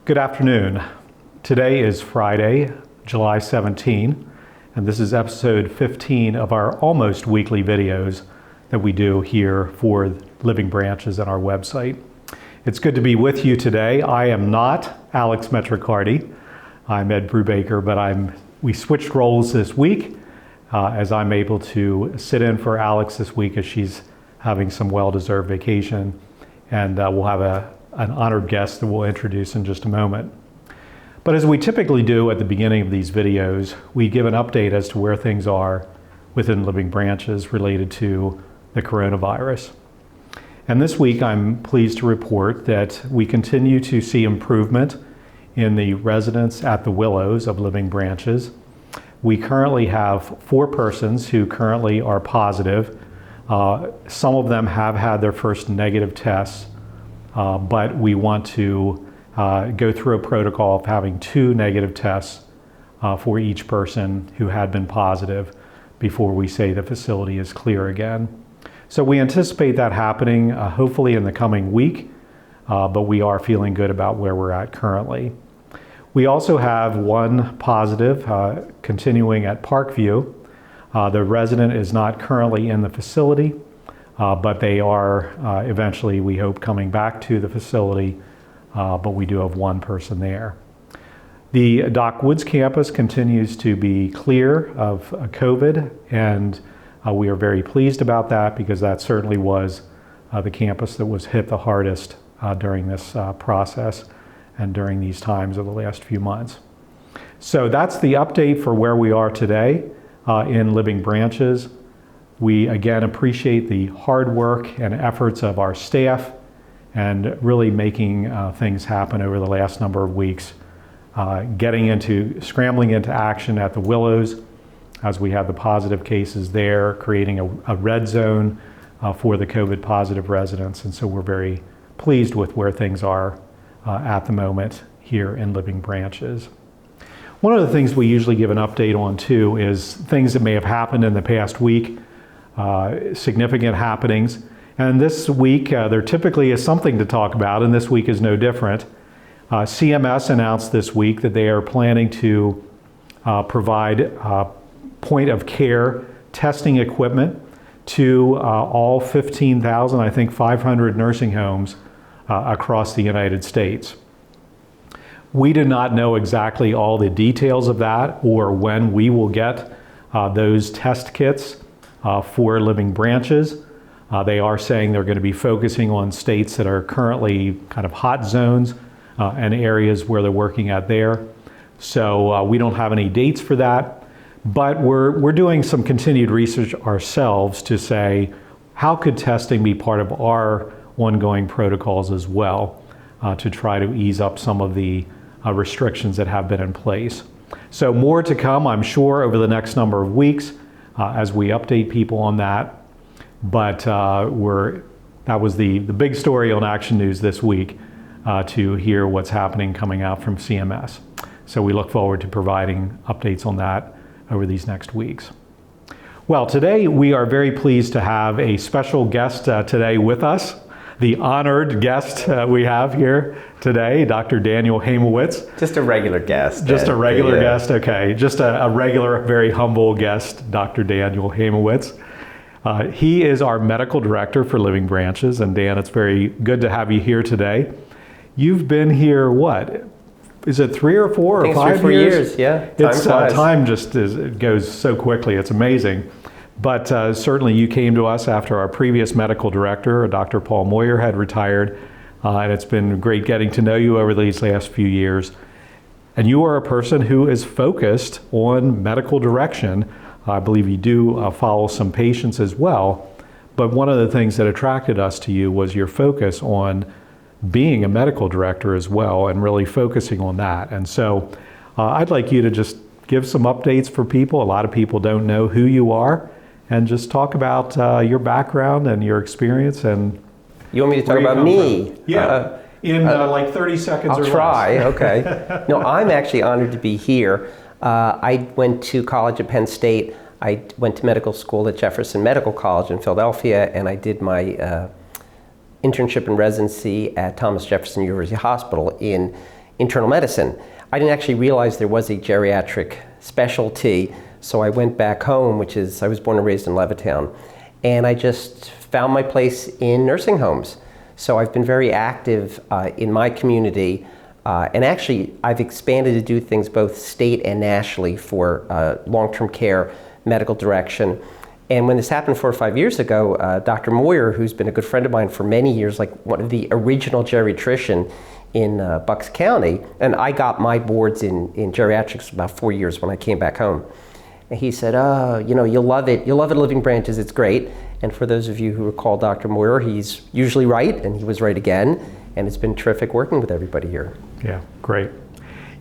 Good afternoon. Today is Friday, July 17, and this is episode 15 of our almost weekly videos that we do here for Living Branches on our website. It's good to be with you today. I am not Alex Metricardi. I'm Ed Brubaker, but we switched roles this week as I'm able to sit in for Alex this week as she's having some well-deserved vacation, and we'll have an honored guest that we'll introduce in just a moment. But as we typically do at the beginning of these videos, we give an update as to where things are within Living Branches related to the coronavirus. And this week I'm pleased to report that we continue to see improvement in the residents at the Willows of Living Branches. We currently have 4 persons who currently are positive. Some of them have had their first negative tests. But we want to go through a protocol of having 2 negative tests for each person who had been positive before we say the facility is clear again. So we anticipate that happening hopefully in the coming week, but we are feeling good about where we're at currently. We also have 1 positive continuing at Parkview. The resident is not currently in the facility. But they are eventually, we hope, coming back to the facility, but we do have 1 person there. The Dock Woods campus continues to be clear of COVID, and we are very pleased about that because that certainly was the campus that was hit the hardest during this process and during these times of the last few months. So that's the update for where we are today in Living Branches. We again appreciate the hard work and efforts of our staff and really making things happen over the last number of weeks, scrambling into action at the Willows as we have the positive cases there, creating a red zone for the COVID positive residents. And so we're very pleased with where things are at the moment here in Living Branches. One of the things we usually give an update on too is things that may have happened in the past week. Significant happenings. And this week, there typically is something to talk about, and this week is no different. CMS announced this week that they are planning to provide point of care testing equipment to all 15,000, I think 500 nursing homes across the United States. We do not know exactly all the details of that or when we will get those test kits for Living Branches. They are saying they're going to be focusing on states that are currently kind of hot zones and areas where they're working at there. So we don't have any dates for that, but we're doing some continued research ourselves to say, how could testing be part of our ongoing protocols as well to try to ease up some of the restrictions that have been in place. So more to come, I'm sure, over the next number of weeks. As we update people on that. But that was the big story on Action News this week to hear what's happening coming out from CMS. So we look forward to providing updates on that over these next weeks. Well, today we are very pleased to have a special guest today with us. The honored guest we have here today, Dr. Daniel Haymowitz. Just a regular guest. Just a regular guest, okay. Just a regular, very humble guest, Dr. Daniel Haymowitz. He is our medical director for Living Branches, and Dan, it's very good to have you here today. You've been here, what? Is it 3 or 4 or 5 years? Yeah. Time just it goes so quickly, it's amazing. But certainly you came to us after our previous medical director, Dr. Paul Moyer, had retired, and it's been great getting to know you over these last few years. And you are a person who is focused on medical direction. I believe you do follow some patients as well, but one of the things that attracted us to you was your focus on being a medical director as well and really focusing on that. And so I'd like you to just give some updates for people. A lot of people don't know who you are, and just talk about your background and your experience. And you want me to talk about me? From? Yeah, in like 30 seconds or less. I'll try, okay. No, I'm actually honored to be here. I went to college at Penn State. I went to medical school at Jefferson Medical College in Philadelphia, and I did my internship and residency at Thomas Jefferson University Hospital in internal medicine. I didn't actually realize there was a geriatric specialty, so I went back home, I was born and raised in Levittown, and I just found my place in nursing homes. So I've been very active in my community, and actually I've expanded to do things both state and nationally for long-term care, medical direction. And when this happened 4 or 5 years ago, Dr. Moyer, who's been a good friend of mine for many years, like one of the original geriatrician in Bucks County, and I got my boards in geriatrics about 4 years when I came back home. And he said, "Oh, you'll love it. You'll love it at Living Branches. It's great." And for those of you who recall Dr. Moyer, he's usually right, and he was right again. And it's been terrific working with everybody here. Yeah, great.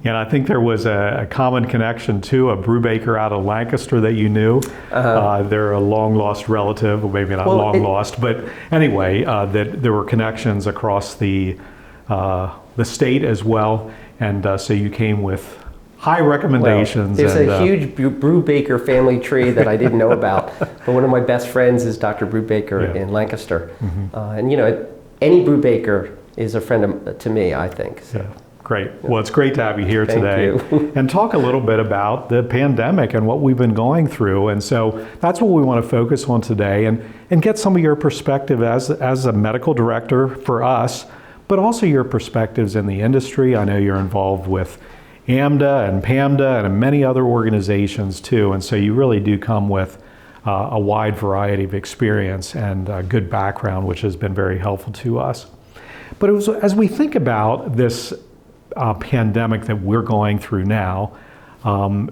And I think there was a common connection too, a Brubaker out of Lancaster that you knew. They're a long-lost relative, or maybe not long-lost, but anyway, that there were connections across the state as well. And so you came with high recommendations. Well, there's a huge Brubaker family tree that I didn't know about. But one of my best friends is Dr. Brubaker in Lancaster. And any Brubaker is a friend to me, I think. So. Yeah. Great. Well, it's great to have you here today and talk a little bit about the pandemic and what we've been going through. And so that's what we want to focus on today and get some of your perspective as a medical director for us, but also your perspectives in the industry. I know you're involved with AMDA and PAMDA and many other organizations too. And so you really do come with a wide variety of experience and a good background, which has been very helpful to us. But as we think about this pandemic that we're going through now,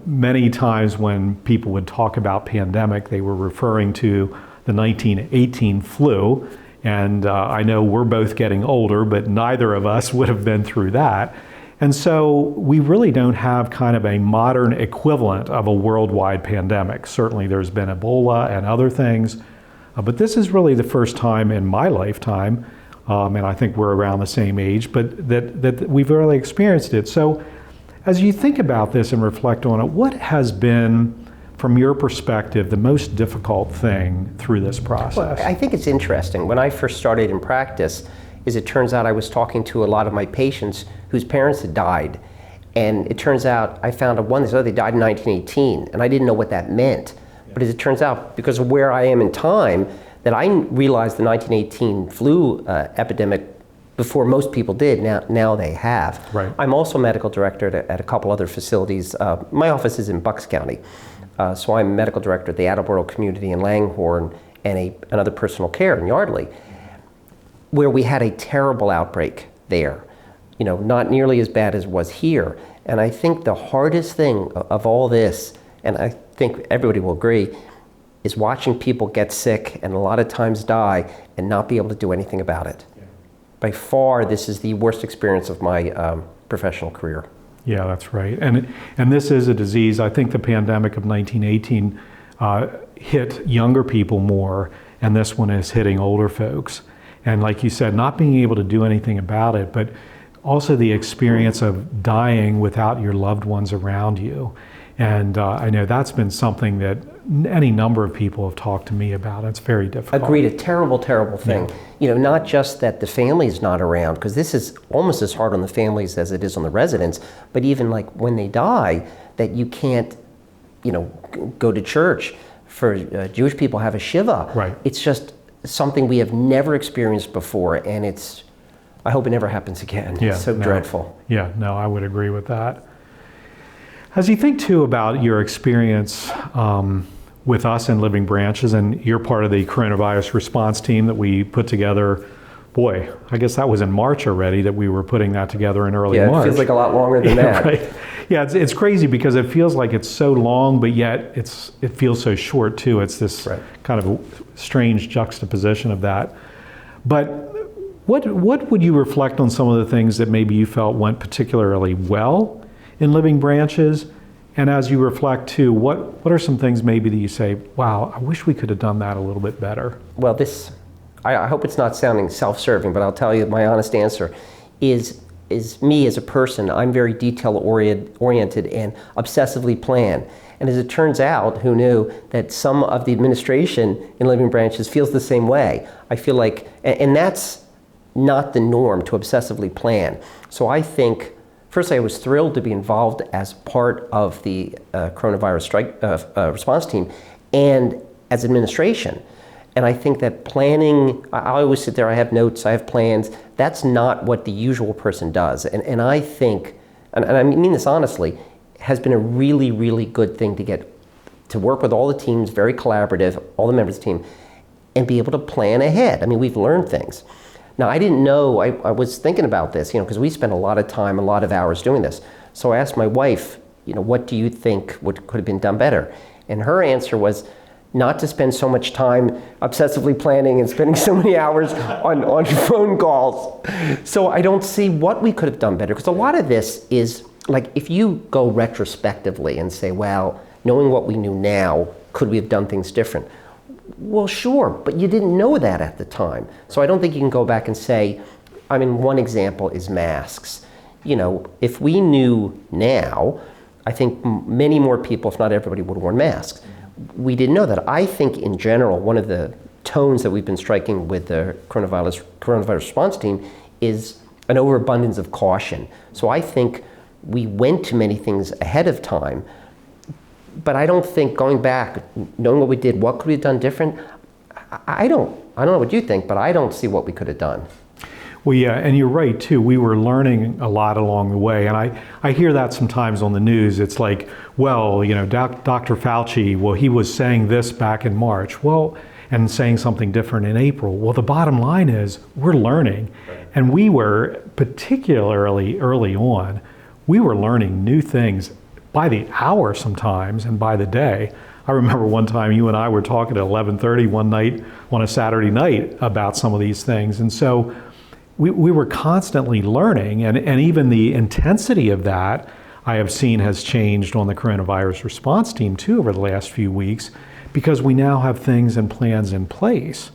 many times when people would talk about pandemic, they were referring to the 1918 flu. And I know we're both getting older, but neither of us would have been through that. And so we really don't have kind of a modern equivalent of a worldwide pandemic. Certainly there's been Ebola and other things, but this is really the first time in my lifetime, and I think we're around the same age, but that we've really experienced it. So as you think about this and reflect on it, what has been, from your perspective, the most difficult thing through this process? Well, I think it's interesting. When I first started in practice, it turns out I was talking to a lot of my patients whose parents had died. And it turns out I found one that said, they died in 1918, and I didn't know what that meant. But as it turns out, because of where I am in time, that I realized the 1918 flu epidemic before most people did. Now they have. Right. I'm also medical director at a couple other facilities. My office is in Bucks County. So I'm medical director at the Attleboro community in Langhorne and another personal care in Yardley, where we had a terrible outbreak there. Not nearly as bad as was here. And I think the hardest thing of all this, and I think everybody will agree, is watching people get sick and a lot of times die and not be able to do anything about it. Yeah. By far, this is the worst experience of my professional career. Yeah, that's right. And this is a disease. I think the pandemic of 1918 hit younger people more, and this one is hitting older folks. And like you said, not being able to do anything about it, but also the experience of dying without your loved ones around you. And I know that's been something that any number of people have talked to me about. It's very difficult. Agreed, a terrible, terrible thing. Yeah. Not just that the family's not around, because this is almost as hard on the families as it is on the residents, but even like when they die, that you can't, go to church. For Jewish people have a Shiva. Right. It's just something we have never experienced before, and I hope it never happens again. Yeah, it's so dreadful. Yeah, no, I would agree with that. As you think too about your experience with us in Living Branches, and you're part of the coronavirus response team that we put together, boy, I guess that was in March already that we were putting that together in early March. Yeah, it feels like a lot longer than that. Right. Yeah, it's crazy because it feels like it's so long, but yet it feels so short too. It's this kind of strange juxtaposition of that. But what would you reflect on some of the things that maybe you felt went particularly well in Living Branches? And as you reflect too, what are some things maybe that you say, wow, I wish we could have done that a little bit better? Well, I hope it's not sounding self-serving, but I'll tell you my honest answer is me as a person. I'm very detail-oriented and obsessively plan. And as it turns out, who knew, that some of the administration in Living Branches feels the same way. I feel like, and that's not the norm to obsessively plan. So I think First, I was thrilled to be involved as part of the coronavirus response team and as administration. And I think that planning, I always sit there, I have notes, I have plans. That's not what the usual person does. And I think, and I mean this honestly, has been a really, really good thing to get to work with all the teams, very collaborative, all the members of the team, and be able to plan ahead. I mean, we've learned things. Now, I didn't know, I was thinking about this, because we spent a lot of time, a lot of hours doing this. So I asked my wife, what do you think could have been done better? And her answer was not to spend so much time obsessively planning and spending so many hours on phone calls. So I don't see what we could have done better, because a lot of this is, like, if you go retrospectively and say, well, knowing what we knew now, could we have done things different? Well, sure, but you didn't know that at the time. So I don't think you can go back and say, one example is masks. If we knew now, I think many more people, if not everybody, would have worn masks. We didn't know that. I think in general, one of the tones that we've been striking with the coronavirus response team is an overabundance of caution. So I think we went to many things ahead of time. But I don't think going back, knowing what we did, what could we have done different? I don't know what you think, but I don't see what we could have done. Well, yeah, and you're right too. We were learning a lot along the way, and I hear that sometimes on the news. It's like, well, Dr. Fauci, well, he was saying this back in March, well, and saying something different in April. Well, the bottom line is we're learning, and we were particularly early on. We were learning new things by the hour sometimes and by the day. I remember one time you and I were talking at 11:30 one night on a Saturday night about some of these things. And so we were constantly learning, and even the intensity of that I have seen has changed on the coronavirus response team too over the last few weeks, because we now have things and plans in place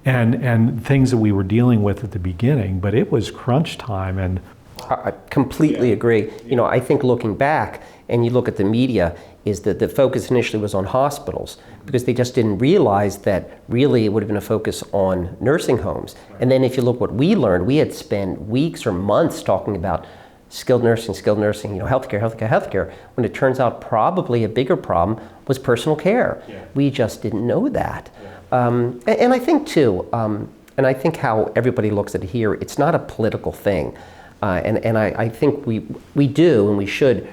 and things that we were dealing with at the beginning, but it was crunch time. And I completely agree. I think looking back, and you look at the media, is that the focus initially was on hospitals, because they just didn't realize that really it would have been a focus on nursing homes. And then if you look what we learned, we had spent weeks or months talking about skilled nursing, healthcare, when it turns out probably a bigger problem was personal care. Yeah. We just didn't know that. Yeah. And I think too, and I think how everybody looks at it here, it's not a political thing. And I think we do and we should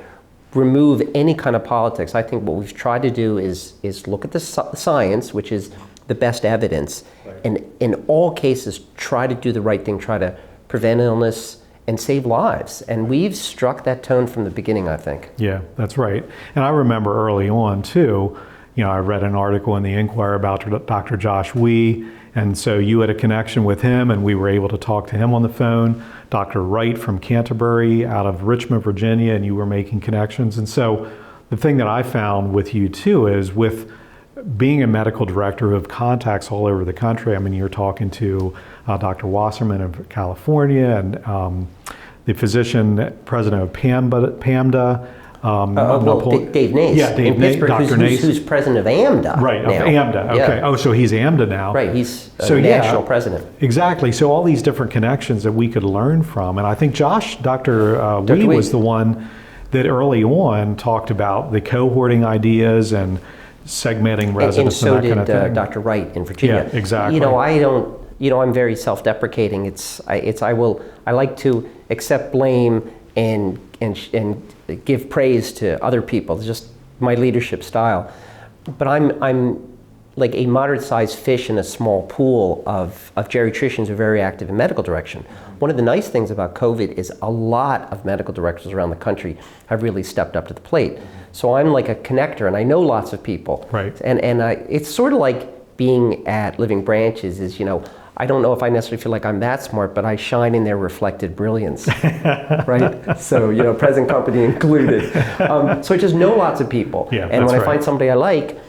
remove any kind of politics. I think what we've tried to do is look at the science, which is the best evidence, and in all cases try to do the right thing, try to prevent illness and save lives. And we've struck that tone from the beginning, I think. Yeah, that's right. And I remember early on too, I read an article in the Inquirer about Dr. Josh Wee, and so you had a connection with him and we were able to talk to him on the phone. Dr. Wright from Canterbury out of Richmond, Virginia, and you were making connections. And so the thing that I found with you too is, with being a medical director who have contacts all over the country, you're talking to Dr. Wasserman of California and the physician president of PAMDA, Dave Nace. Yeah, Dave in Pittsburgh, Dr. Nace. Who's president of AMDA. Right, now. of AMDA. Okay. Yeah. Oh, so he's AMDA now. Right, he's national president. Exactly. So all these different connections that we could learn from. And I think Dr. Wee was the one that early on talked about the cohorting ideas and segmenting residents and that kind of thing. And so did Dr. Wright in Virginia. Yeah, exactly. I'm very self-deprecating. I like to accept blame and give praise to other people. It's just my leadership style. But I'm like a moderate-sized fish in a small pool of geriatricians who are very active in medical direction. One of the nice things about COVID is a lot of medical directors around the country have really stepped up to the plate. So I'm like a connector, and I know lots of people. Right. And it's sort of like being at Living Branches is, I don't know if I necessarily feel like I'm that smart, but I shine in their reflected brilliance, right? So, present company included. So I just know lots of people. Yeah, and when I find somebody I like,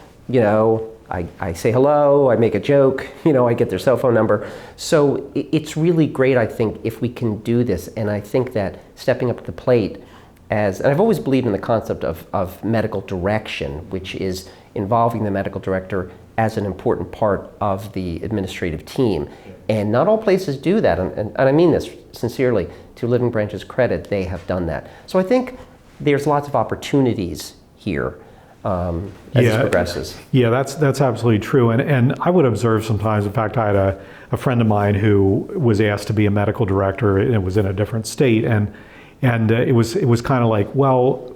I say hello, I make a joke, I get their cell phone number. So it's really great, I think, if we can do this. And I think that stepping up to the plate and I've always believed in the concept of medical direction, which is involving the medical director as an important part of the administrative team. And not all places do that, and I mean this sincerely. To Living Branch's credit, they have done that. So I think there's lots of opportunities here as this progresses. Yeah, that's absolutely true. And I would observe sometimes, in fact, I had a friend of mine who was asked to be a medical director, and it was in a different state, and it was kind of like, well,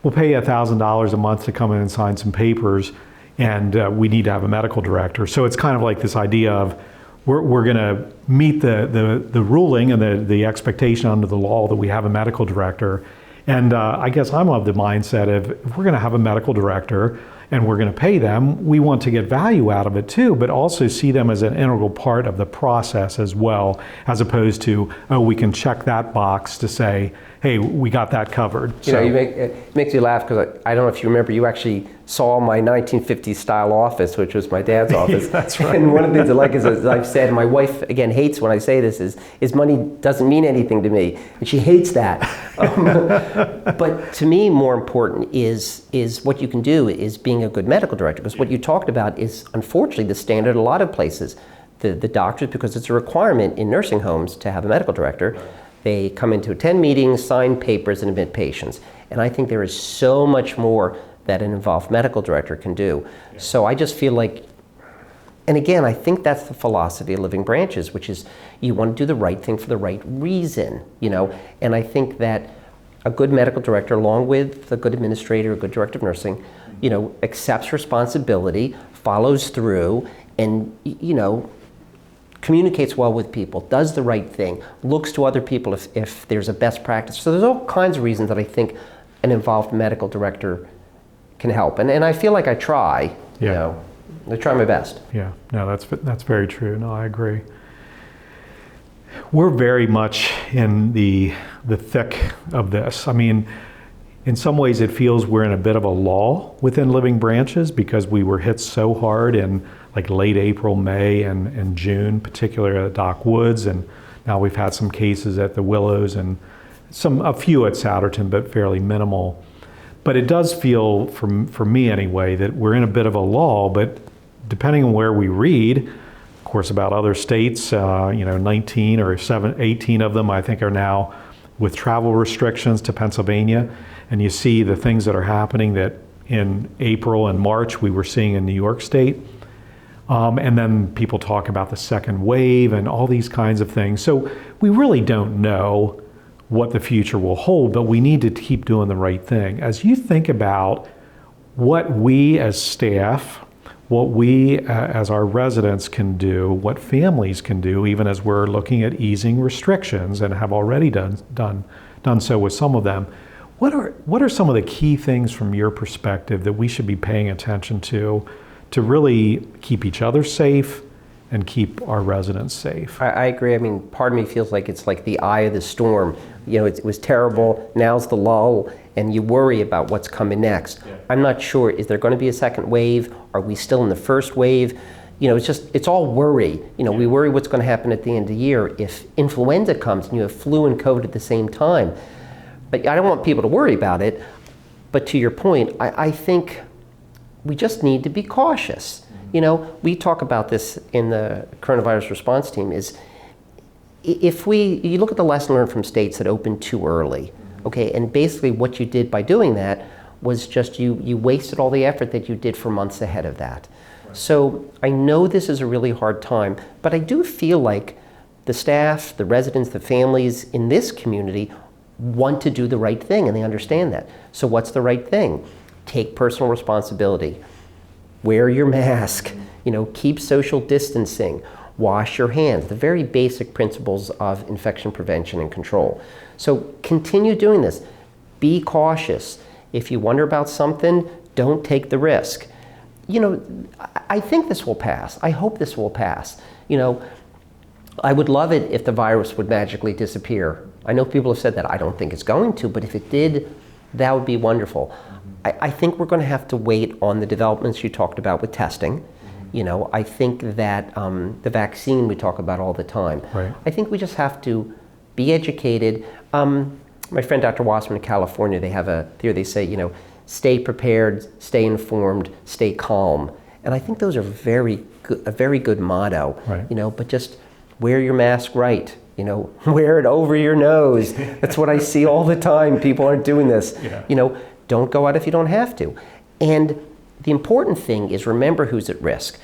we'll pay you $1,000 a month to come in and sign some papers, and we need to have a medical director. So it's kind of like this idea of we're going to meet the ruling and the expectation under the law that we have a medical director. And I guess I'm of the mindset of, if we're going to have a medical director and we're going to pay them, we want to get value out of it too, but also see them as an integral part of the process as well, as opposed to, oh, we can check that box to say, hey, we got that covered. You know, it makes you laugh, because I don't know if you remember, you actually saw my 1950s style office, which was my dad's office. That's right. And one of the things I like is, as I've said, my wife, again, hates when I say this, is money doesn't mean anything to me. And she hates that. But to me, more important is what you can do is being a good medical director. Because what you talked about is, unfortunately, the standard in a lot of places. The doctors, because it's a requirement in nursing homes to have a medical director, they come in to attend meetings, sign papers, and admit patients. And I think there is so much more that an involved medical director can do. So I just feel like, and again, I think that's the philosophy of Living Branches, which is you want to do the right thing for the right reason, you know? And I think that a good medical director, along with a good administrator, a good director of nursing, you know, accepts responsibility, follows through, and, you know, communicates well with people, does the right thing, looks to other people if there's a best practice. So there's all kinds of reasons that I think an involved medical director can help. And I feel like I try, you know, I try my best. Yeah, no, that's very true. No, I agree. We're very much in the thick of this. I mean, in some ways it feels we're in a bit of a lull within Living Branches, because we were hit so hard in like late April, May, and June, particularly at Dock Woods, and now we've had some cases at the Willows and a few at Souderton, but fairly minimal. But it does feel, for me anyway, that we're in a bit of a lull. But depending on where we read, of course, about other states, 19 or 18 of them I think are now with travel restrictions to Pennsylvania, and you see the things that are happening that in April and March we were seeing in New York State. And then people talk about the second wave and all these kinds of things. So we really don't know what the future will hold, but we need to keep doing the right thing. As you think about what we as staff, what we as our residents can do, what families can do, even as we're looking at easing restrictions and have already done so with some of them, what are some of the key things from your perspective that we should be paying attention to really keep each other safe and keep our residents safe? I agree. I mean, part of me feels like it's like the eye of the storm. You know, it was terrible, now's the lull, and you worry about what's coming next. Yeah. I'm not sure, is there going to be a second wave? Are we still in the first wave? You know, it's all worry. You know, we worry what's going to happen at the end of the year if influenza comes and you have flu and COVID at the same time. But I don't want people to worry about it. But to your point, I think we just need to be cautious. You know, we talk about this in the coronavirus response team, is you look at the lesson learned from states that opened too early, okay, and basically what you did by doing that was just you wasted all the effort that you did for months ahead of that. Right. So I know this is a really hard time, but I do feel like the staff, the residents, the families in this community want to do the right thing, and they understand that. So what's the right thing? Take personal responsibility. Wear your mask, you know, keep social distancing, wash your hands, the very basic principles of infection prevention and control. So continue doing this. Be cautious. If you wonder about something, don't take the risk. You know, I think this will pass. I hope this will pass. You know, I would love it if the virus would magically disappear. I know people have said that. I don't think it's going to, but if it did, that would be wonderful. I think we're going to have to wait on the developments you talked about with testing. You know, I think that the vaccine we talk about all the time. Right. I think we just have to be educated. My friend Dr. Wassman in California, they have a theory. They say, you know, stay prepared, stay informed, stay calm. And I think those are a very good motto. Right. You know, but just wear your mask right. Wear it over your nose. That's what I see all the time. People aren't doing this. Yeah. Don't go out if you don't have to. And the important thing is remember who's at risk.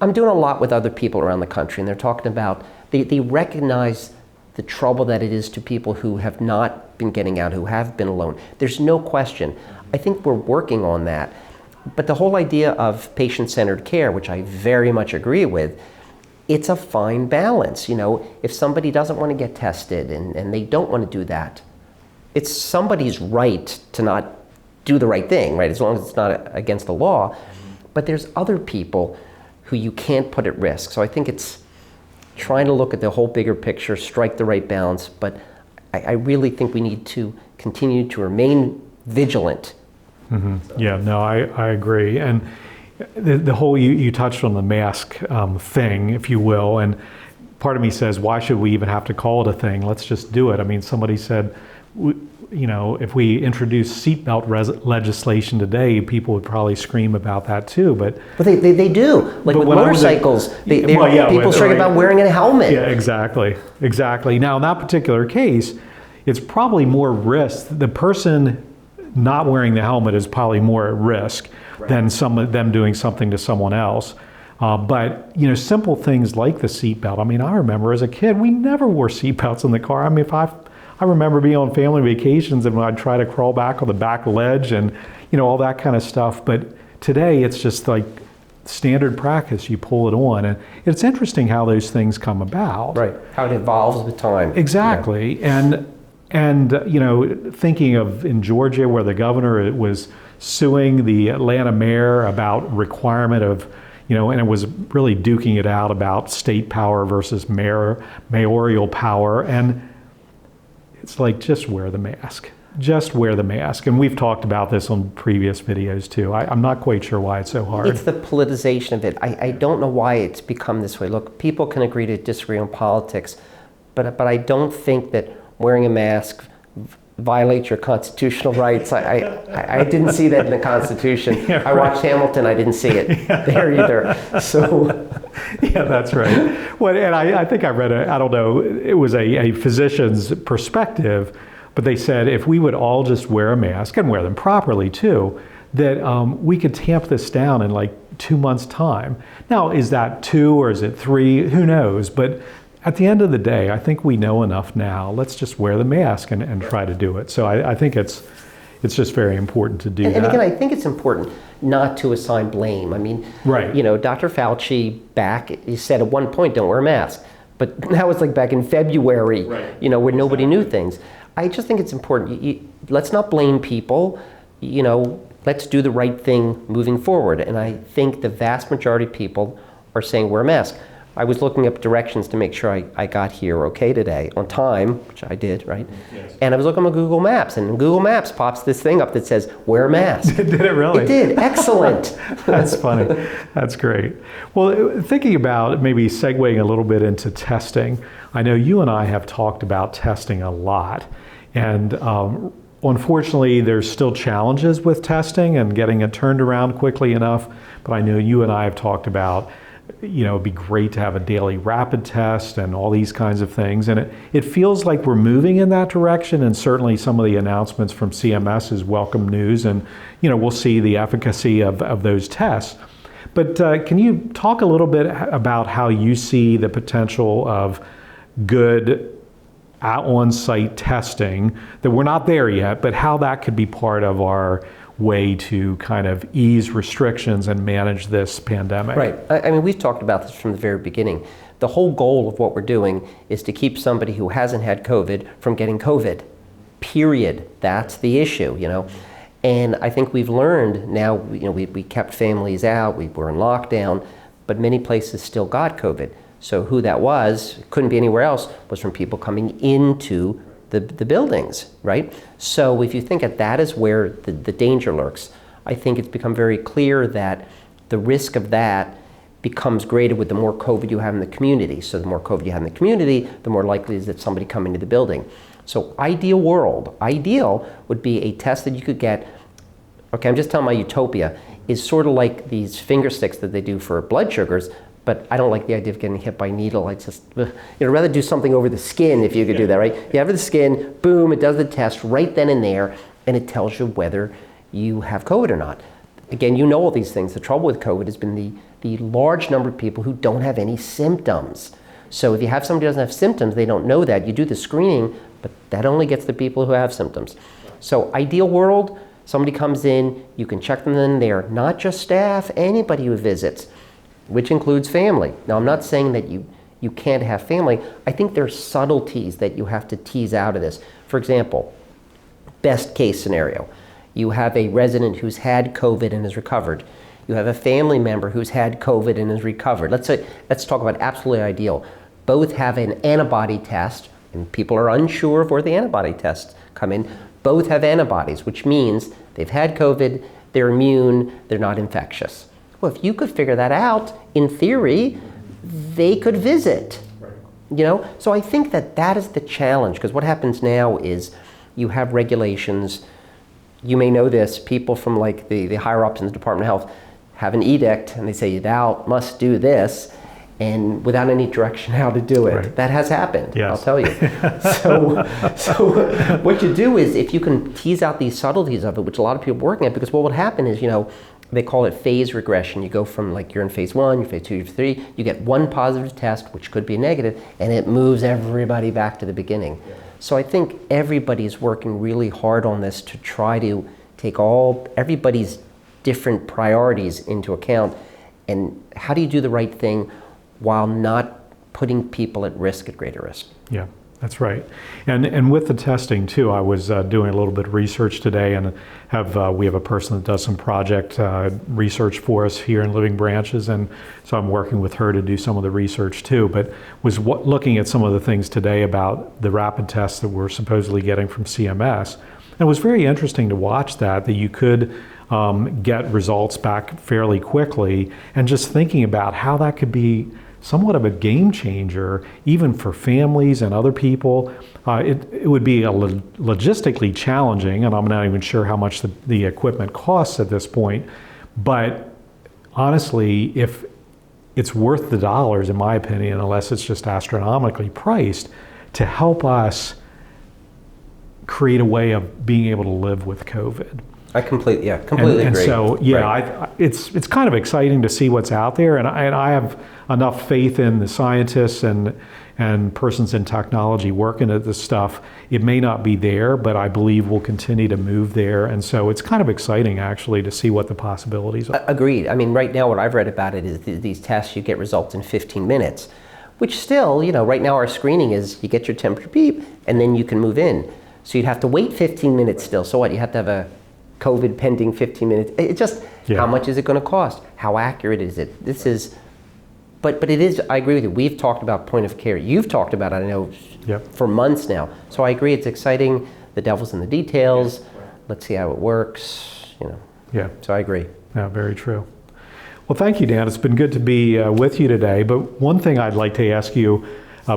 I'm doing a lot with other people around the country, and they're talking about, they recognize the trouble that it is to people who have not been getting out, who have been alone. There's no question. I think we're working on that. But the whole idea of patient-centered care, which I very much agree with, it's a fine balance. If somebody doesn't want to get tested and they don't want to do that, it's somebody's right to not do the right thing, right? As long as it's not against the law. But there's other people who you can't put at risk. So I think it's trying to look at the whole bigger picture, strike the right balance. But I really think we need to continue to remain vigilant. Mm-hmm. Yeah, no, I agree. And the whole, you touched on the mask thing, if you will, and part of me says, why should we even have to call it a thing? Let's just do it. I mean, somebody said, if we introduce seatbelt legislation today, people would probably scream about that too. But they do. Like with motorcycles, people strike about wearing a helmet. Yeah, exactly. Now, in that particular case, it's probably more risk. The person not wearing the helmet is probably more at risk than them doing something to someone else. But simple things like the seatbelt. I mean, I remember as a kid, we never wore seatbelts in the car. I mean, I remember being on family vacations and I'd try to crawl back on the back ledge and all that kind of stuff. But today it's just like standard practice. You pull it on, and it's interesting how those things come about. Right. How it evolves with time. Exactly. Yeah. And thinking of in Georgia where the governor was suing the Atlanta mayor about requirement of, and it was really duking it out about state power versus mayoral power. And it's like, just wear the mask. Just wear the mask. And we've talked about this on previous videos too. I'm not quite sure why it's so hard. It's the politicization of it. I don't know why it's become this way. Look, people can agree to disagree on politics, but I don't think that wearing a mask violates your constitutional rights. I didn't see that in the Constitution. Yeah, right. I watched Hamilton, I didn't see it there either. So, yeah, that's right. Well, and I think I read I don't know, it was a physician's perspective, but they said if we would all just wear a mask and wear them properly too, that we could tamp this down in like 2 months' time. Now, is that 2 or is it 3? Who knows? But at the end of the day, I think we know enough now. Let's just wear the mask and try to do it. So I think it's just very important to do that. And again, I think it's important not to assign blame. I mean, right. Dr. Fauci he said at one point, don't wear a mask. But that was like back in February, right. Where nobody knew things. I just think it's important. Let's not blame people. Let's do the right thing moving forward. And I think the vast majority of people are saying wear a mask. I was looking up directions to make sure I got here okay today on time, which I did, right? Yes. And I was looking on Google Maps, and Google Maps pops this thing up that says, wear a mask. Did it really? It did. Excellent. That's funny. That's great. Well, thinking about maybe segueing a little bit into testing, I know you and I have talked about testing a lot. And unfortunately, there's still challenges with testing and getting it turned around quickly enough. But I know you and I have talked about it'd be great to have a daily rapid test and all these kinds of things. And it feels like we're moving in that direction. And certainly some of the announcements from CMS is welcome news. And, we'll see the efficacy of those tests. But can you talk a little bit about how you see the potential of good on-site testing, that we're not there yet, but how that could be part of our way to kind of ease restrictions and manage this pandemic? Right. I mean, we've talked about this from the very beginning. The whole goal of what we're doing is to keep somebody who hasn't had COVID from getting COVID, period. That's the issue, And I think we've learned now, we kept families out, we were in lockdown, but many places still got COVID. So who that was, couldn't be anywhere else, was from people coming into the buildings, right? So if you think that is where the danger lurks, I think it's become very clear that the risk of that becomes greater with the more COVID you have in the community. So the more COVID you have in the community, the more likely is that somebody come into the building. So ideal would be a test that you could get, okay, I'm just telling my utopia, is sort of like these finger sticks that they do for blood sugars, but I don't like the idea of getting hit by a needle. I just, I'd rather do something over the skin if you could do that, right? You have the skin, boom, it does the test right then and there, and it tells you whether you have COVID or not. Again, you know all these things. The trouble with COVID has been the large number of people who don't have any symptoms. So if you have somebody who doesn't have symptoms, they don't know that. You do the screening, but that only gets the people who have symptoms. So ideal world, somebody comes in, you can check them in there, not just staff, anybody who visits, which includes family. Now, I'm not saying that you can't have family. I think there's subtleties that you have to tease out of this. For example, best case scenario, you have a resident who's had COVID and is recovered. You have a family member who's had COVID and is recovered. Let's talk about absolutely ideal. Both have an antibody test, and people are unsure of where the antibody tests come in. Both have antibodies, which means they've had COVID, they're immune, they're not infectious. Well, if you could figure that out, in theory, they could visit. Right. So I think that is the challenge, because what happens now is you have regulations. You may know this, people from like the higher ups in the Department of Health have an edict, and they say, thou must do this, and without any direction how to do it. Right. That has happened, yes. I'll tell you. So what you do is, if you can tease out these subtleties of it, which a lot of people are working at, because what would happen is, they call it phase regression. You go from like, you're in phase 1, you're phase 2, you're 3, you get one positive test, which could be negative, and it moves everybody back to the beginning. Yeah. So I think everybody's working really hard on this to try to take everybody's different priorities into account, and how do you do the right thing while not putting people at risk, at greater risk. Yeah, that's right. And with the testing too, I was doing a little bit of research today, and we have a person that does some project research for us here in Living Branches, and so I'm working with her to do some of the research too, but was looking at some of the things today about the rapid tests that we're supposedly getting from CMS. And it was very interesting to watch that you could get results back fairly quickly, and just thinking about how that could be somewhat of a game changer, even for families and other people. It would be logistically challenging, and I'm not even sure how much the equipment costs at this point, but honestly, if it's worth the dollars, in my opinion, unless it's just astronomically priced, to help us create a way of being able to live with COVID. I completely agree. And so, right. It's kind of exciting to see what's out there, and I have enough faith in the scientists and persons in technology working at this stuff. It may not be there, but I believe we'll continue to move there, and so it's kind of exciting actually to see what the possibilities are. Agreed. I mean, right now what I've read about it is these tests, you get results in 15 minutes, which still, right now our screening is you get your temperature beep, and then you can move in. So you'd have to wait 15 minutes still. So what, you have to have a COVID pending 15 minutes. It just, How much is it going to cost? How accurate is it? But it is, I agree with you. We've talked about point of care. You've talked about it, I know, for months now. So I agree, it's exciting. The devil's in the details. Let's see how it works, Yeah. So I agree. Yeah, very true. Well, thank you, Dan. It's been good to be with you today. But one thing I'd like to ask you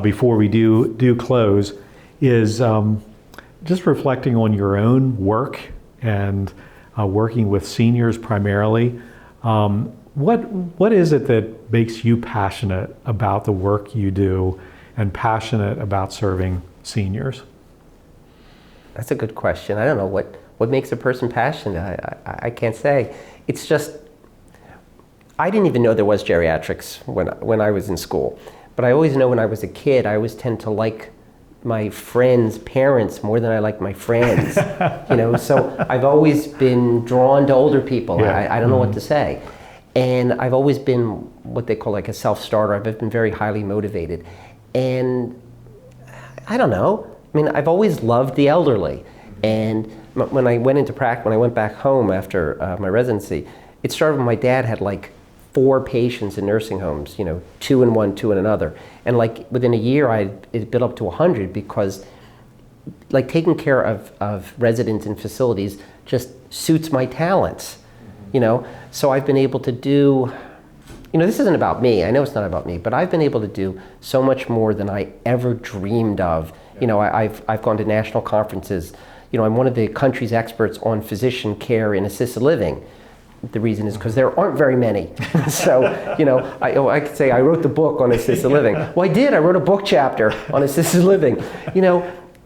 before we do close is just reflecting on your own work and working with seniors primarily. What is it that makes you passionate about the work you do and passionate about serving seniors? That's a good question. I don't know what makes a person passionate. I can't say. It's just, I didn't even know there was geriatrics when I was in school. But I always know when I was a kid, I always tend to like my friends' parents more than I like my friends. So I've always been drawn to older people. Yeah. I don't know what to say. And I've always been what they call like a self-starter. I've been very highly motivated. And I don't know. I mean, I've always loved the elderly. And when I went into practice, when I went back home after my residency, it started when my dad had like 4 patients in nursing homes, 2 in one, 2 in another. And like within a year, it built up to 100, because like taking care of residents in facilities just suits my talents, So I've been able to do, this isn't about me. I know it's not about me, but I've been able to do so much more than I ever dreamed of. I've gone to national conferences. I'm one of the country's experts on physician care in assisted living. the reason is because there aren't very many. So, I could say I wrote the book on assisted living. Well, I did. I wrote a book chapter on assisted living,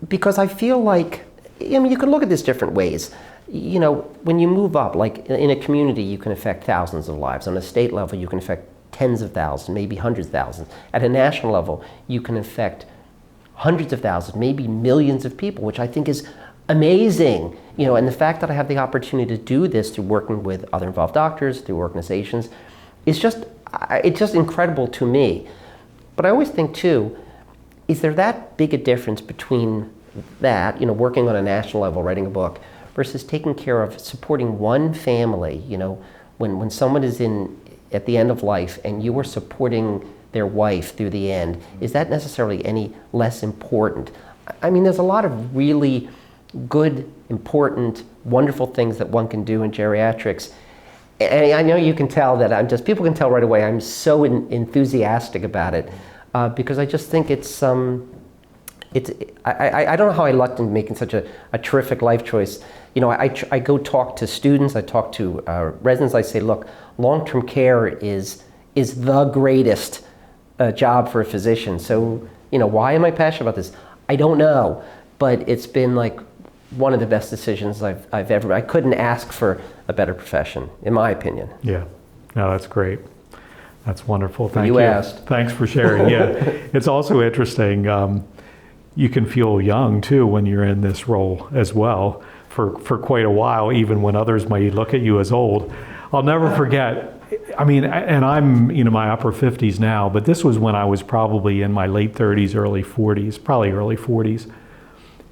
because I feel like, you can look at this different ways. When you move up, like in a community, you can affect thousands of lives. On a state level, you can affect tens of thousands, maybe hundreds of thousands. At a national level, you can affect hundreds of thousands, maybe millions of people, which I think is amazing. And the fact that I have the opportunity to do this through working with other involved doctors, through organizations, it's just incredible to me. But I always think too, is there that big a difference between that, working on a national level, writing a book, versus taking care of supporting one family, when someone is at the end of life and you are supporting their wife through the end, is that necessarily any less important? I mean, there's a lot of really good, important, wonderful things that one can do in geriatrics. And I know you can tell that people can tell right away, I'm so enthusiastic about it, because I just think I don't know how I lucked into making such a terrific life choice. I go talk to students, I talk to residents, I say, look, long-term care is the greatest job for a physician. So, why am I passionate about this? I don't know, but it's been like one of the best decisions I've ever, I couldn't ask for a better profession, in my opinion. Yeah, no, that's great. That's wonderful. Thank you. You asked. Thanks for sharing. Yeah, it's also interesting. You can feel young too when you're in this role as well for quite a while, even when others might look at you as old. I'll never forget. I mean, and I'm my upper 50s now, but this was when I was probably in my late 30s, early 40s, probably early 40s.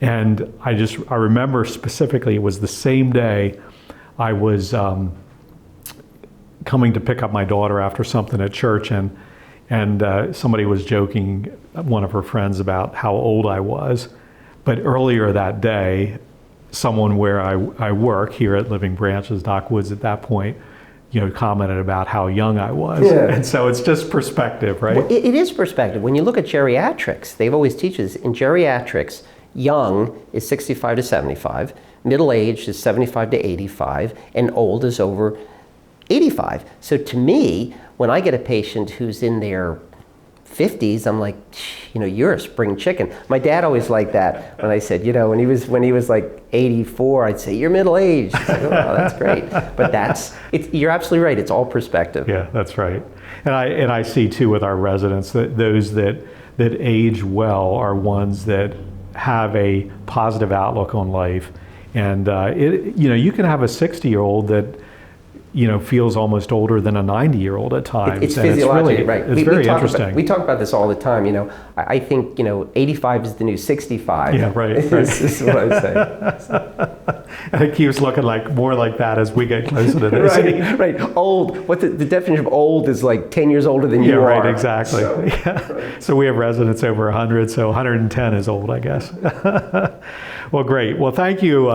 And I remember specifically, it was the same day I was coming to pick up my daughter after something at church, and somebody was joking, one of her friends, about how old I was. But earlier that day, someone where I work here at Living Branches, Doc Woods at that point, commented about how young I was. Yeah. And so it's just perspective, right? Well, it is perspective. When you look at geriatrics, they've always teach us, in geriatrics, young is 65 to 75, middle age is 75 to 85, and old is over 85. So to me, when I get a patient who's in their 50s, I'm like, you're a spring chicken. My dad always liked that when I said, when he was like 84, I'd say, you're middle aged. He's like, oh, that's great. But you're absolutely right. It's all perspective. Yeah, that's right. And I see too with our residents that those that age well are ones that have a positive outlook on life. And you can have a 60-year-old that feels almost older than a 90-year-old at times. It's physiologically, right. It's very interesting. We talk about this all the time. I think 85 is the new 65. Yeah, right. This is what I say. And it keeps looking more like that as we get closer to this. Right. Old. What the definition of old is, like 10 years older than you are. Yeah, right. Exactly. So, right. So we have residents over 100. So 110 is old, I guess. Well, great. Well, thank you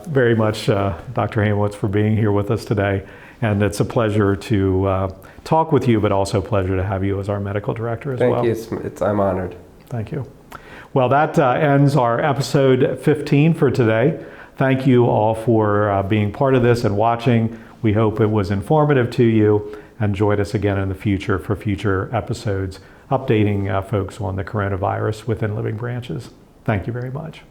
very much, Dr. Haymowitz, for being here with us today. And it's a pleasure to talk with you, but also a pleasure to have you as our medical director as well. Thank you. I'm honored. Thank you. Well, that ends our episode 15 for today. Thank you all for being part of this and watching. We hope it was informative to you, and join us again in the future for future episodes updating folks on the coronavirus within Living Branches. Thank you very much.